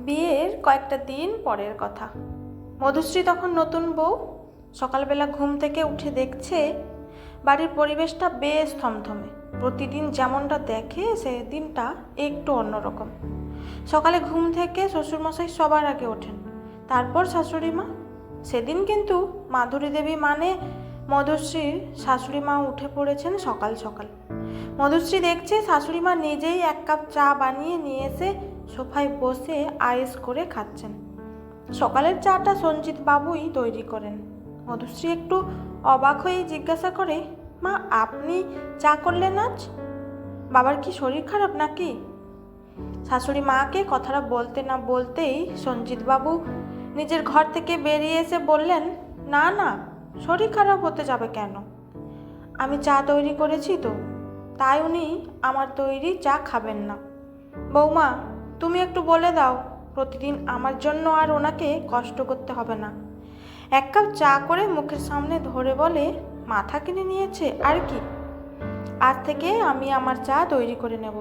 বিয়ের কয়েকটা দিন পরের কথা। মধুশ্রী তখন নতুন বউ। সকালবেলা ঘুম থেকে উঠে দেখছে বাড়ির পরিবেশটা বেশ থমথমে। প্রতিদিন যেমনটা দেখে সেদিনটা একটু অন্যরকম। সকালে ঘুম থেকে শ্বশুরমশাই সবার আগে ওঠেন, তারপর শাশুড়ি মা। সেদিন কিন্তু মাধুরী দেবী মানে মধুশ্রীর শাশুড়ি মা উঠে পড়েছেন সকাল সকাল। মধুশ্রী দেখছে শাশুড়ি মা নিজেই এক কাপ চা বানিয়ে নিয়ে এসে সোফায় বসে আয়েস করে খাচ্ছেন। সকালের চাটা সঞ্জিত বাবুই তৈরি করেন। মধুশ্রী একটু অবাক হয়ে জিজ্ঞাসা করে, মা আপনি চা করলেন আজ? বাবার কি শরীর খারাপ নাকি? শাশুড়ি মাকে কথাটা বলতে না বলতেই সঞ্জিত বাবু নিজের ঘর থেকে বেরিয়ে এসে বললেন, না না, শরীর খারাপ হতে যাবে কেন? আমি চা তৈরি করেছি তো, তাই উনি আমার তৈরি চা খাবেন না। বৌমা, তুমি একটু বলে দাও, প্রতিদিন আমার জন্য আর ওনাকে কষ্ট করতে হবে না। এক কাপ চা করে মুখের সামনে ধরে বলে, মাথা কিনে নিয়েছে আর কি, আজ থেকে আমি আমার চা তৈরি করে নেব।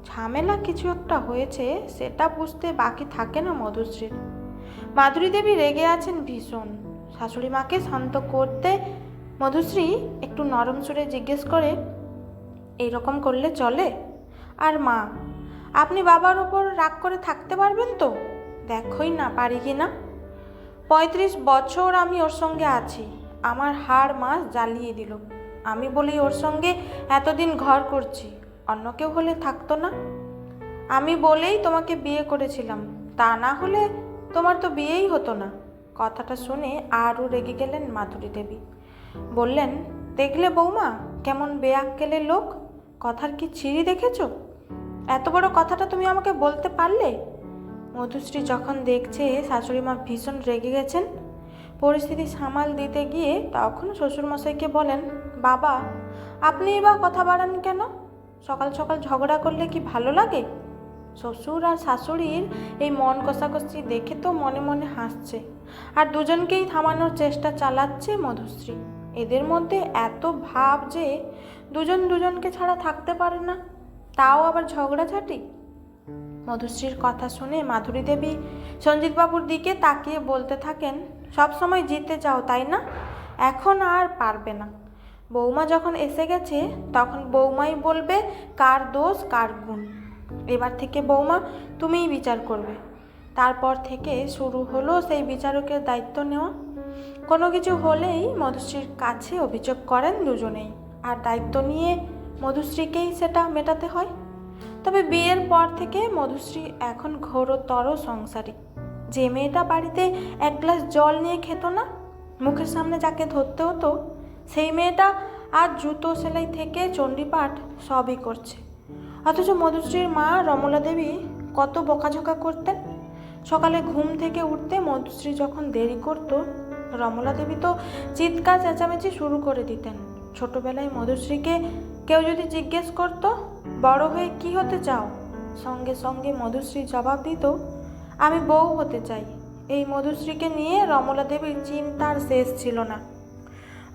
ঝামেলা কিছু একটা হয়েছে, সেটা বুঝতে বাকি থাকে না মধুশ্রীর। মাধুরী দেবী রেগে আছেন ভীষণ। শাশুড়ি মাকে শান্ত করতে মধুশ্রী একটু নরম সুরে জিজ্ঞেস করে, এইরকম করলে চলে? আর মা, আপনি বাবার উপর রাগ করে থাকতে পারবেন তো? দেখোই না পারি কি না। 35 বছর আমি ওর সঙ্গে আছি, আমার হাড় মাস জ্বালিয়ে দিল। আমি বলেই ওর সঙ্গে এতদিন ঘর করছি, অন্য কেউ হলে থাকতো না। আমি বলেই তোমাকে বিয়ে করেছিলাম, তা না হলে তোমার তো বিয়েই হতো না। কথাটা শুনে আরও রেগে গেলেন মাধুরী দেবী। বললেন, দেখলে বৌমা, কেমন বেআক্কেলের লোক। কথার কি ছিঁড়ি দেখেছো? এত বড় কথাটা তুমি আমাকে বলতে পারলে? মধুশ্রী যখন দেখছে শাশুড়ি মা ভীষণ রেগে গেছেন, পরিস্থিতি সামাল দিতে গিয়ে তখন শ্বশুরমশাইকে বলেন, বাবা আপনিই বা কথা বাড়ান কেন? সকাল সকাল ঝগড়া করলে কি ভালো লাগে? শ্বশুর আর শাশুড়ির এই মন কষাকষি দেখে তো মনে মনে হাসছে, আর দুজনকেই থামানোর চেষ্টা চালাচ্ছে মধুশ্রী। এদের মধ্যে এত ভাব যে দুজন দুজনকে ছাড়া থাকতে পারে না, তাও আবার ঝগড়াঝাটি। মধুশ্রীর কথা শুনে মাধুরী দেবী সঞ্জিতবাবুর দিকে তাকিয়ে বলতে থাকেন, সব সময় জিতে যাও তাই না? এখন আর পারবে না। বৌমা যখন এসে গেছে তখন বৌমাই বলবে কার দোষ কার গুণ। এবার থেকে বৌমা তুমিই বিচার করবে। তারপর থেকে শুরু হলো সেই বিচারকের দায়িত্ব নেওয়া। কোনো কিছু হলেই মধুশ্রীর কাছে অভিযোগ করেন দুজনেই, আর দায়িত্ব নিয়ে মধুশ্রীকেই সেটা মেটাতে হয়। তবে বিয়ের পর থেকে মধুশ্রী এখন ঘোরতর সংসারী। যে মেয়েটা বাড়িতে এক গ্লাস জল নিয়ে খেত না, মুখের সামনে যাকে ধরতে হতো, সেই মেয়েটা আজ জুতো সেলাই থেকে চণ্ডীপাঠ সবই করছে। অথচ মধুশ্রীর মা রমলা দেবী কত বকাঝকা করতেন। সকালে ঘুম থেকে উঠতে মধুশ্রী যখন দেরি করত, রমলা দেবী তো চিৎকার চেঁচামেচি শুরু করে দিতেন। ছোটবেলায় মধুশ্রীকে কেউ যদি জিজ্ঞেস করতো, বড় হয়ে কি হতে চাও, সঙ্গে সঙ্গে মধুশ্রী জবাব দিত, আমি বউ হতে চাই। এই মধুশ্রীকে নিয়ে রমলা দেবীর চিন্তার শেষ ছিল না।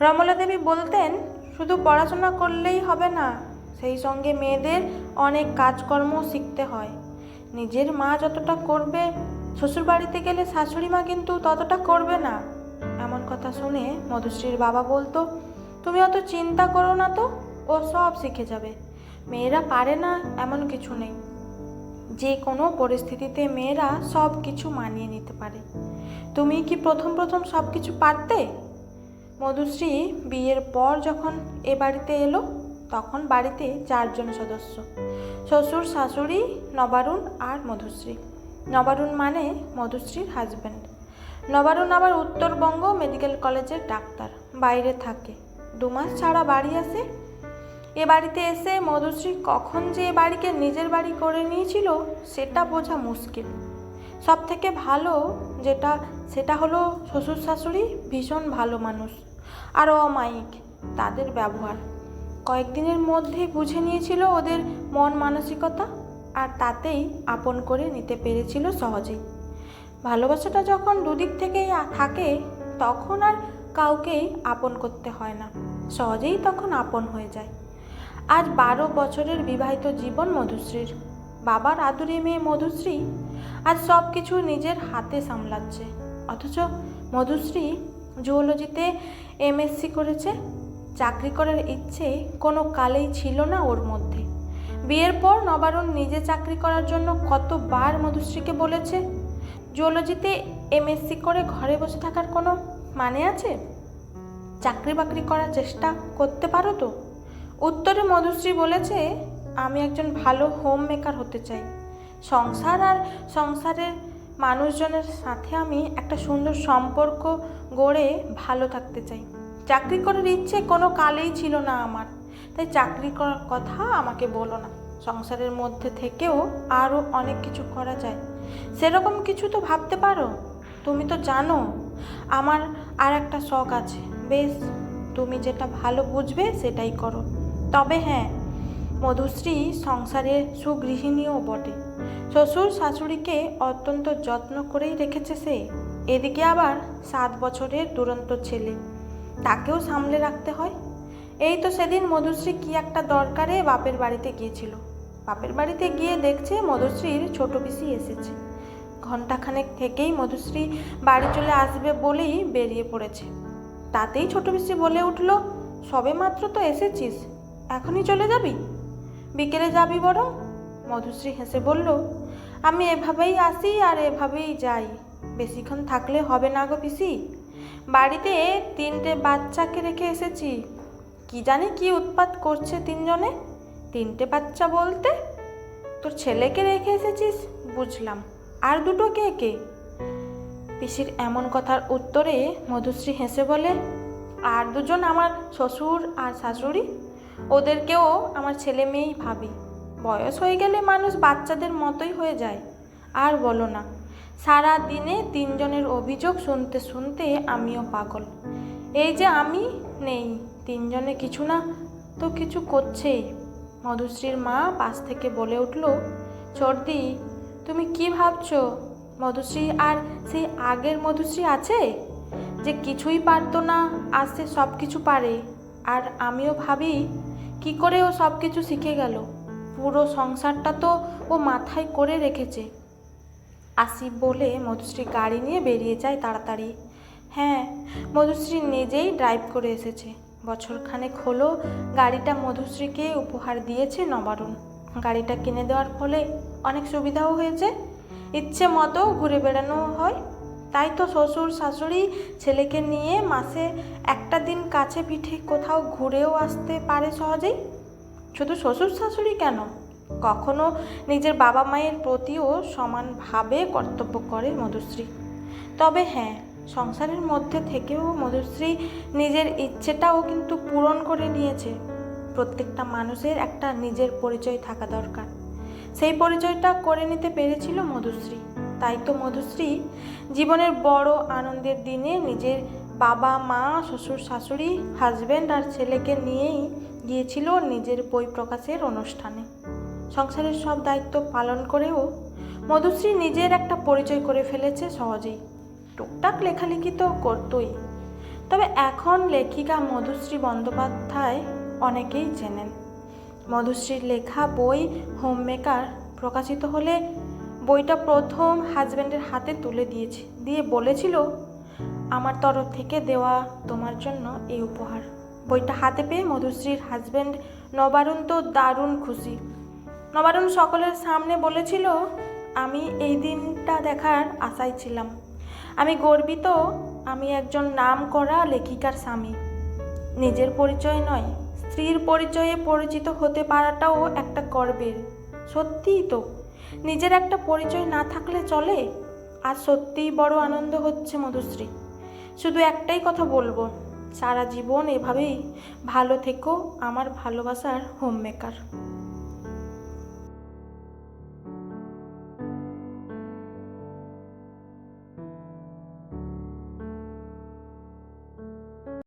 রমলা দেবী বলতেন, শুধু পড়াশোনা করলেই হবে না, সেই সঙ্গে মেয়েদের অনেক কাজকর্ম শিখতে হয়। নিজের মা যতটা করবে, শ্বশুরবাড়িতে গেলে শাশুড়ি মা কিন্তু ততটা করবে না। এমন কথা শুনে মধুশ্রীর বাবা বলতো, তুমি অত চিন্তা করো না তো, ও সব শিখে যাবে। মেয়েরা পারে না এমন কিছু নেই, যে কোনো পরিস্থিতিতে মেয়েরা সব কিছু মানিয়ে নিতে পারে। তুমি কি প্রথম প্রথম সব কিছু পারতে? মধুশ্রী বিয়ের পর যখন এ বাড়িতে এলো, তখন বাড়িতে 4 জন সদস্য, শ্বশুর শাশুড়ি, নবারুণ আর মধুশ্রী। নবারুণ মানে মধুশ্রীর হাজব্যান্ড। নবারুণ আবার উত্তরবঙ্গ মেডিকেল কলেজের ডাক্তার, বাইরে থাকে। 2 মাস ছাড়া বাড়ি আসে। এ বাড়িতে এসে মধুশ্রী কখন যে এ বাড়িকে নিজের বাড়ি করে নিয়েছিল সেটা বোঝা মুশকিল। সব থেকে ভালো যেটা, সেটা হলো শ্বশুর শাশুড়ি ভীষণ ভালো মানুষ আর অমায়িক তাদের ব্যবহার। কয়েকদিনের মধ্যেই বুঝে নিয়েছিল ওদের মন মানসিকতা, আর তাতেই আপন করে নিতে পেরেছিল সহজেই। ভালোবাসাটা যখন দুদিক থেকেই থাকে, তখন আর কাউকেই আপন করতে হয় না, সহজেই তখন আপন হয়ে যায়। আজ 12 বছরের বিবাহিত জীবন মধুশ্রীর। বাবার আদুরে মেয়ে মধুশ্রী আজ সব কিছু নিজের হাতে সামলাচ্ছে। অথচ মধুশ্রী জুওলজিতে এমএসসি করেছে। চাকরি করার ইচ্ছে কোনো কালেই ছিল না ওর মধ্যে। বিয়ের পর নবারুণ নিজে চাকরি করার জন্য কতবার মধুশ্রীকে বলেছে, জুওলজিতে এমএসসি করে ঘরে বসে থাকার কোনো মানে আছে? চাকরি বাকরি করার চেষ্টা করতে পারো তো। উত্তরে মধুশ্রী বলেছে, আমি একজন ভালো হোম মেকার হতে চাই। সংসার আর সংসারের মানুষজনের সাথে আমি একটা সুন্দর সম্পর্ক গড়ে ভালো থাকতে চাই। চাকরি করার ইচ্ছে কোনো কালেই ছিল না আমার, তাই চাকরি করার কথা আমাকে বলো না। সংসারের মধ্যে থেকেও আরও অনেক কিছু করা যায়, সেরকম কিছু তো ভাবতে পারো। তুমি তো জানো আমার আর একটা শখ আছে। বেশ, তুমি যেটা ভালো বুঝবে সেটাই করো। তবে হ্যাঁ, মধুশ্রী সংসারে সুগৃহিণীও বটে। শ্বশুর শাশুড়িকে অত্যন্ত যত্ন করেই রেখেছে সে। এদিকে আবার 7 বছরের দুরন্ত ছেলে, তাকেও সামলে রাখতে হয়। এই তো সেদিন মধুশ্রী কি একটা দরকারে বাপের বাড়িতে গিয়েছিল। বাপের বাড়িতে গিয়ে দেখছে মধুশ্রীর ছোট পিসি এসেছে। ঘণ্টাখানেক থেকেই মধুশ্রী বাড়ি চলে আসবে বলেই বেরিয়ে পড়েছে। তাতেই ছোট পিসি বলে উঠল, সবে মাত্র তো এসেছিস, এখনই চলে যাবি? বিকেলে যাবি বরং। মধুশ্রী হেসে বলল, আমি এভাবেই আসি আর এভাবেই যাই, বেশিক্ষণ থাকলে হবে না গো পিসি। বাড়িতে 3টে বাচ্চাকে রেখে এসেছি। কি জানি কি উৎপাত করছে 3জনে। 3টে বাচ্চা বলতে? তোর ছেলেকে রেখে এসেছিস বুঝলাম, আর 2টো কে কে? পিসির এমন কথার উত্তরে মধুশ্রী হেসে বলে, আর 2জন আমার শ্বশুর আর শাশুড়ি। ওদেরকেও আমার ছেলে মেয়েই ভাবি। বয়স হয়ে গেলে মানুষ বাচ্চাদের মতোই হয়ে যায়। আর বলো না, সারা দিনে 3জনের অভিযোগ শুনতে শুনতে আমিও পাগল। এই যে আমি নেই, 3জনে কিছু না তো কিছু করছেই। মধুশ্রীর মা পাশ থেকে বলে উঠল, সর্দি তুমি কি ভাবছো? মধুশ্রী আর সেই আগের মধুশ্রী আছে, যে কিছুই পারতো না, আজ সে সব কিছু পারে। আর আমিও ভাবি কি করে ও সব কিছু শিখে গেল। পুরো সংসারটা তো ও মাথায় করে রেখেছে। আসি বলে মধুশ্রী গাড়ি নিয়ে বেরিয়ে যায় তাড়াতাড়ি। হ্যাঁ, মধুশ্রী নিজেই ড্রাইভ করে এসেছে। বছরখানেক হলো গাড়িটা মধুশ্রীকে উপহার দিয়েছে নবারুণ। গাড়িটা কিনে দেওয়ার ফলে অনেক সুবিধাও হয়েছে, ইচ্ছে মতো ঘুরে বেড়ানো হয়। তাই তো শ্বশুর শাশুড়ি ছেলেকে নিয়ে মাসে একটা দিন কাছে পিঠে কোথাও ঘুরেও আসতে পারে সহজেই। শুধু শ্বশুর শাশুড়ি কেন, কখনো নিজের বাবা মায়ের প্রতিও সমানভাবে কর্তব্য করে মধুশ্রী। তবে হ্যাঁ, সংসারের মধ্যে থেকেও মধুশ্রী নিজের ইচ্ছেটাও কিন্তু পূরণ করে নিয়েছে। প্রত্যেকটা মানুষের একটা নিজের পরিচয় থাকা দরকার, সেই পরিচয়টা করে নিতে পেরেছিল মধুশ্রী। তাই তো মধুশ্রী জীবনের বড় আনন্দের দিনে নিজের বাবা মা শ্বশুর শাশুড়ি হাজব্যান্ড আর ছেলেকে নিয়েই গিয়েছিল নিজের বই প্রকাশের অনুষ্ঠানে। সংসারের সব দায়িত্ব পালন করেও মধুশ্রী নিজের একটা পরিচয় করে ফেলেছে সহজেই। টুকটাক লেখালেখি তো করতোই, তবে এখন লেখিকা মধুশ্রী বন্দ্যোপাধ্যায় অনেকেই চেনেন। মধুশ্রীর লেখা বই হোম মেকার প্রকাশিত হলে বইটা প্রথম হাজব্যান্ডের হাতে তুলে দিয়ে বলেছিল, আমার তরফ থেকে দেওয়া তোমার জন্য এই উপহার। বইটা হাতে পেয়ে মধুশ্রীর হাজব্যান্ড নবারুণ তো দারুণ খুশি। নবারুণ সকলের সামনে বলেছিল, আমি এই দিনটা দেখার আশায় ছিলাম। আমি গর্বিত, আমি একজন নামকরা লেখিকার স্বামী। নিজের পরিচয় নয়, স্ত্রীর পরিচয়ে পরিচিত হতে পারাটাও একটা গর্বের। সত্যিই তো, নিজের একটা পরিচয় না থাকলে চলে। আর সত্যিই বড় আনন্দ হচ্ছে মধুশ্রী। শুধু একটাই কথা বলবো, সারা জীবন এভাবেই ভালো থেকো আমার ভালোবাসার হোম মেকার।